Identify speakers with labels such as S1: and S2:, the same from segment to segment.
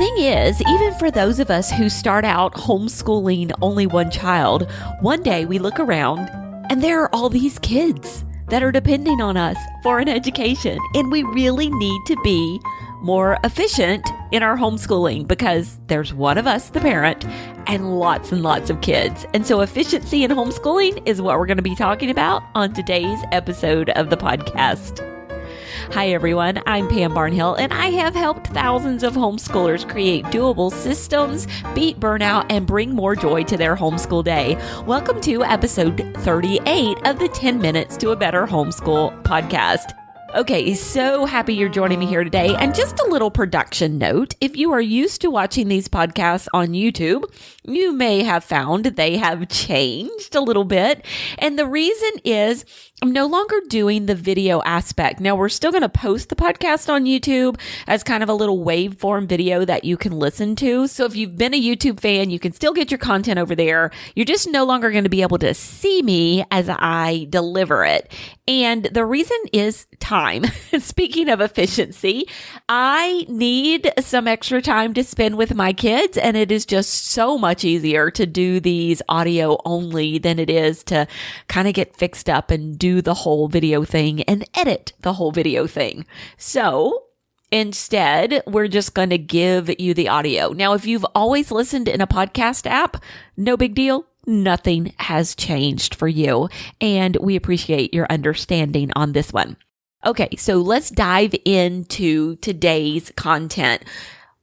S1: thing is, even for those of us who start out homeschooling only one child, one day we look around and there are all these kids that are depending on us for an education. And we really need to be more efficient in our homeschooling because there's one of us, the parent, and lots of kids. And so efficiency in homeschooling is what we're going to be talking about on today's episode of the podcast. Hi everyone, I'm Pam Barnhill, and I have helped thousands of homeschoolers create doable systems, beat burnout, and bring more joy to their homeschool day. Welcome to episode 38 of the 10 Minutes to a Better Homeschool podcast. Okay, so happy you're joining me here today. And just a little production note, if you are used to watching these podcasts on YouTube, you may have found they have changed a little bit. And the reason is I'm no longer doing the video aspect. Now, we're still going to post the podcast on YouTube as kind of a little waveform video that you can listen to. So if you've been a YouTube fan, you can still get your content over there. You're just no longer going to be able to see me as I deliver it. And the reason is time. Speaking of efficiency, I need some extra time to spend with my kids, and it is just so much easier to do these audio only than it is to kind of get fixed up and do the whole video thing and edit the whole video thing. So instead, we're just going to give you the audio. Now, if you've always listened in a podcast app, no big deal. Nothing has changed for you, and we appreciate your understanding on this one. Okay, so let's dive into today's content.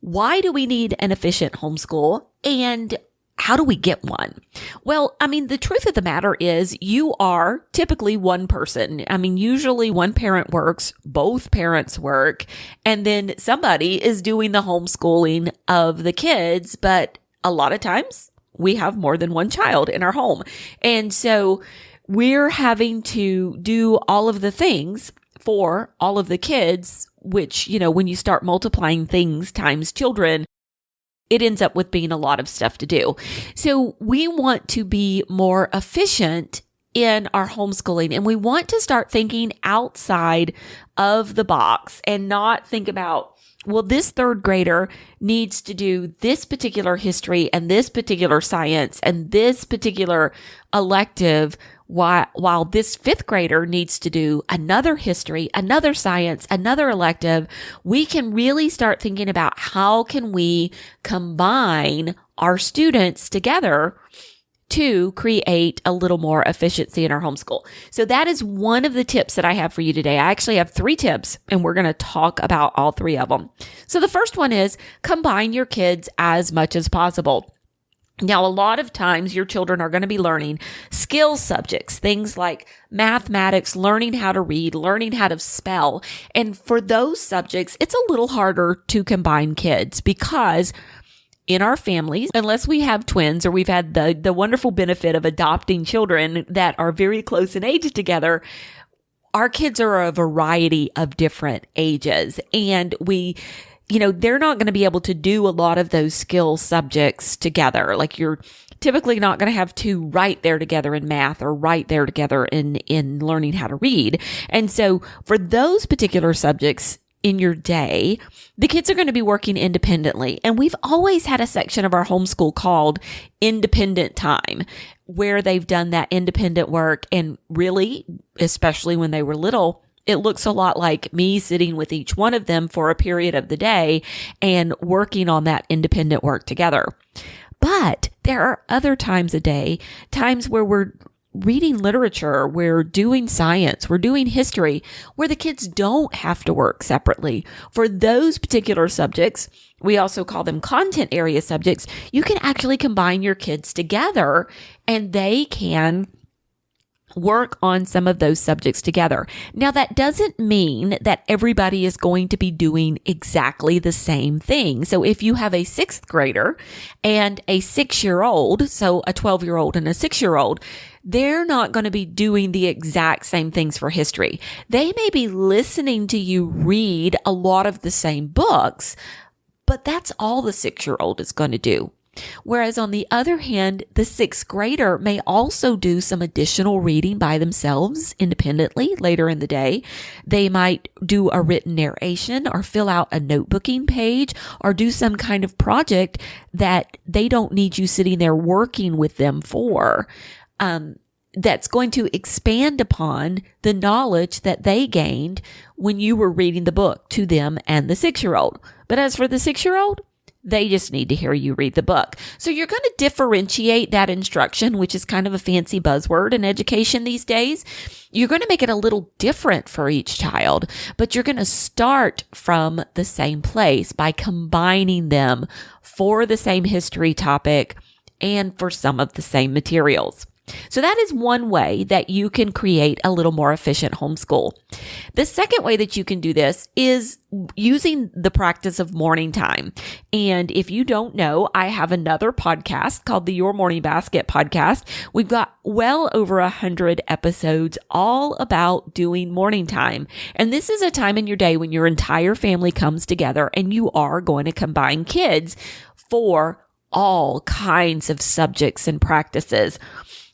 S1: Why do we need an efficient homeschool, and how do we get one? Well, the truth of the matter is you are typically one person. Usually one parent works, both parents work, and then somebody is doing the homeschooling of the kids, but a lot of times we have more than one child in our home. And so we're having to do all of the things for all of the kids, which, when you start multiplying things times children, it ends up with being a lot of stuff to do. So we want to be more efficient in our homeschooling, and we want to start thinking outside of the box and not think about, well, this third grader needs to do this particular history and this particular science and this particular elective, while this fifth grader needs to do another history, another science, another elective. We can really start thinking about how can we combine our students together to create a little more efficiency in our homeschool. So that is one of the tips that I have for you today. I actually have 3 tips, and we're going to talk about all 3 of them. So the first one is combine your kids as much as possible. Now, a lot of times your children are going to be learning skill subjects, things like mathematics, learning how to read, learning how to spell. And for those subjects, it's a little harder to combine kids because in our families, unless we have twins or we've had the wonderful benefit of adopting children that are very close in age together, our kids are a variety of different ages. And they're not going to be able to do a lot of those skill subjects together. Like you're typically not going to have 2 right there together in math or right there together in learning how to read. And so for those particular subjects in your day, the kids are going to be working independently. And we've always had a section of our homeschool called independent time, where they've done that independent work. And really, especially when they were little, it looks a lot like me sitting with each one of them for a period of the day and working on that independent work together. But there are other times a day, times where we're reading literature, we're doing science, we're doing history, where the kids don't have to work separately. For those particular subjects, we also call them content area subjects, you can actually combine your kids together and they can work on some of those subjects together. Now, that doesn't mean that everybody is going to be doing exactly the same thing. So if you have a 6th grader and a 6-year-old, so a 12-year-old and a 6-year-old, they're not going to be doing the exact same things for history. They may be listening to you read a lot of the same books, but that's all the 6-year-old is going to do. Whereas on the other hand, the sixth grader may also do some additional reading by themselves independently later in the day. They might do a written narration or fill out a notebooking page or do some kind of project that they don't need you sitting there working with them for. That's going to expand upon the knowledge that they gained when you were reading the book to them and the 6-year-old. But as for the 6-year-old, they just need to hear you read the book. So you're going to differentiate that instruction, which is kind of a fancy buzzword in education these days. You're going to make it a little different for each child, but you're going to start from the same place by combining them for the same history topic and for some of the same materials. So that is one way that you can create a little more efficient homeschool. The second way that you can do this is using the practice of morning time. And if you don't know, I have another podcast called the Your Morning Basket podcast. We've got well over 100 episodes all about doing morning time. And this is a time in your day when your entire family comes together and you are going to combine kids for all kinds of subjects and practices.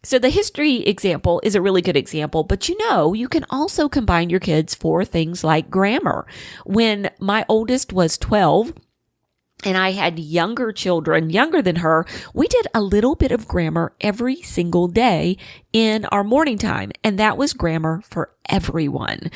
S1: So the history example is a really good example, but you can also combine your kids for things like grammar. When my oldest was 12 and I had younger children, younger than her, we did a little bit of grammar every single day in our morning time. And that was grammar for everyone.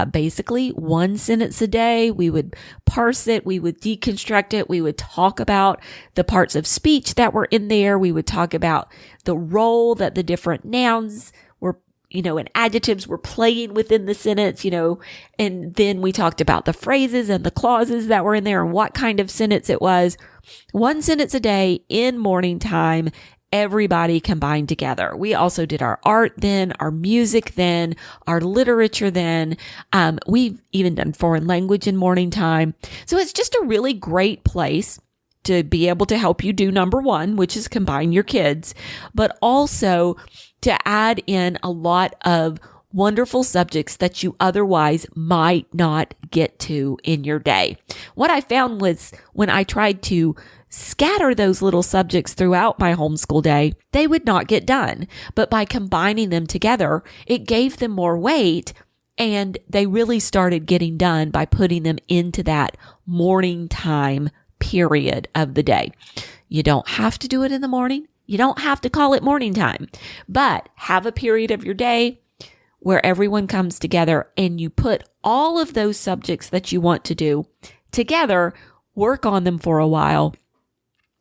S1: Basically, one sentence a day. We would parse it. We would deconstruct it. We would talk about the parts of speech that were in there. We would talk about the role that the different nouns were, and adjectives were playing within the sentence, and then we talked about the phrases and the clauses that were in there and what kind of sentence it was. One sentence a day in morning time, everybody combined together. We also did our art then, our music then, our literature then. We've even done foreign language in morning time. So it's just a really great place to be able to help you do number one, which is combine your kids, but also to add in a lot of wonderful subjects that you otherwise might not get to in your day. What I found was when I tried to scatter those little subjects throughout my homeschool day, they would not get done. But by combining them together, it gave them more weight and they really started getting done by putting them into that morning time period of the day. You don't have to do it in the morning. You don't have to call it morning time, but have a period of your day where everyone comes together and you put all of those subjects that you want to do together, work on them for a while,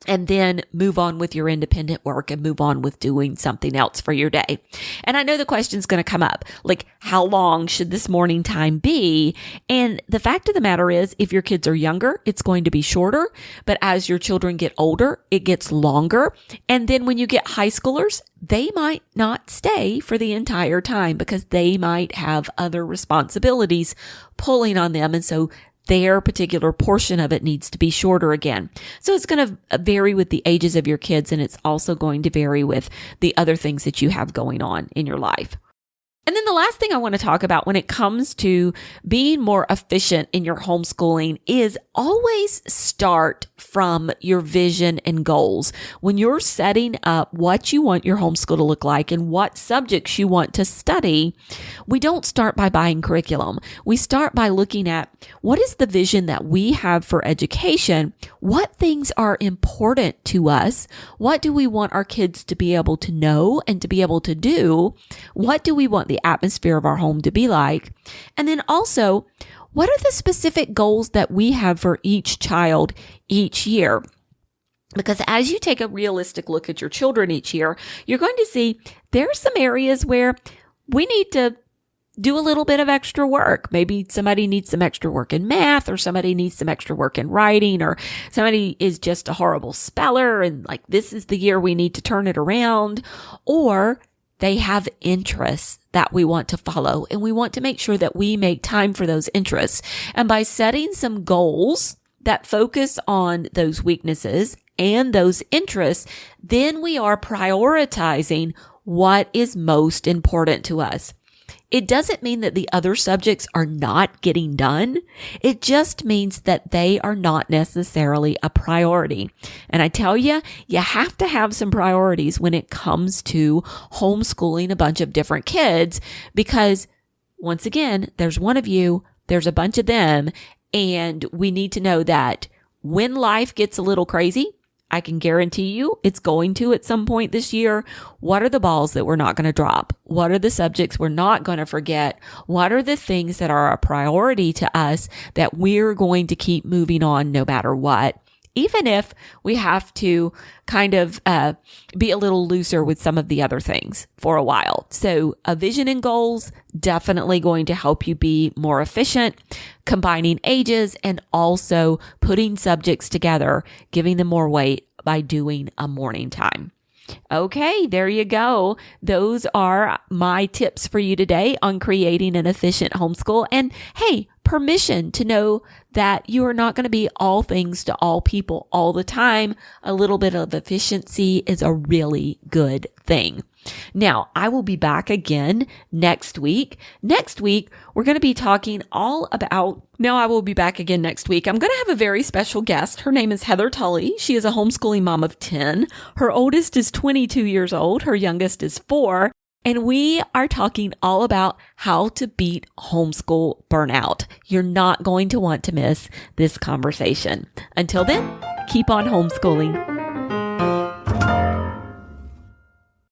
S1: and then move on with your independent work and move on with doing something else for your day. And I know the question's going to come up, like, how long should this morning time be? And the fact of the matter is, if your kids are younger, it's going to be shorter. But as your children get older, it gets longer. And then when you get high schoolers, they might not stay for the entire time because they might have other responsibilities pulling on them. And so their particular portion of it needs to be shorter again. So it's going to vary with the ages of your kids, and it's also going to vary with the other things that you have going on in your life. And then the last thing I want to talk about when it comes to being more efficient in your homeschooling is always start from your vision and goals. When you're setting up what you want your homeschool to look like and what subjects you want to study, we don't start by buying curriculum. We start by looking at what is the vision that we have for education? What things are important to us? What do we want our kids to be able to know and to be able to do? What do we want the atmosphere of our home to be like? And then also, what are the specific goals that we have for each child each year? Because as you take a realistic look at your children each year, you're going to see there are some areas where we need to do a little bit of extra work. Maybe somebody needs some extra work in math, or somebody needs some extra work in writing, or somebody is just a horrible speller and like, this is the year we need to turn it around. Or they have interests that we want to follow, and we want to make sure that we make time for those interests. And by setting some goals that focus on those weaknesses and those interests, then we are prioritizing what is most important to us. It doesn't mean that the other subjects are not getting done. It just means that they are not necessarily a priority. And I tell you, you have to have some priorities when it comes to homeschooling a bunch of different kids, because once again, there's one of you, there's a bunch of them, and we need to know that when life gets a little crazy, I can guarantee you it's going to at some point this year. What are the balls that we're not going to drop? What are the subjects we're not going to forget? What are the things that are a priority to us that we're going to keep moving on no matter what? Even if we have to kind of be a little looser with some of the other things for a while. So a vision and goals, definitely going to help you be more efficient, combining ages, and also putting subjects together, giving them more weight by doing a morning time. Okay, there you go. Those are my tips for you today on creating an efficient homeschool. And hey, permission to know that you are not going to be all things to all people all the time. A little bit of efficiency is a really good thing. Now, I will be back again next week. Next week, we're going to be talking all about... Now, I will be back again next week. I'm going to have a very special guest. Her name is Heather Tully. She is a homeschooling mom of 10. Her oldest is 22 years old. Her youngest is 4. And we are talking all about how to beat homeschool burnout. You're not going to want to miss this conversation. Until then, keep on homeschooling.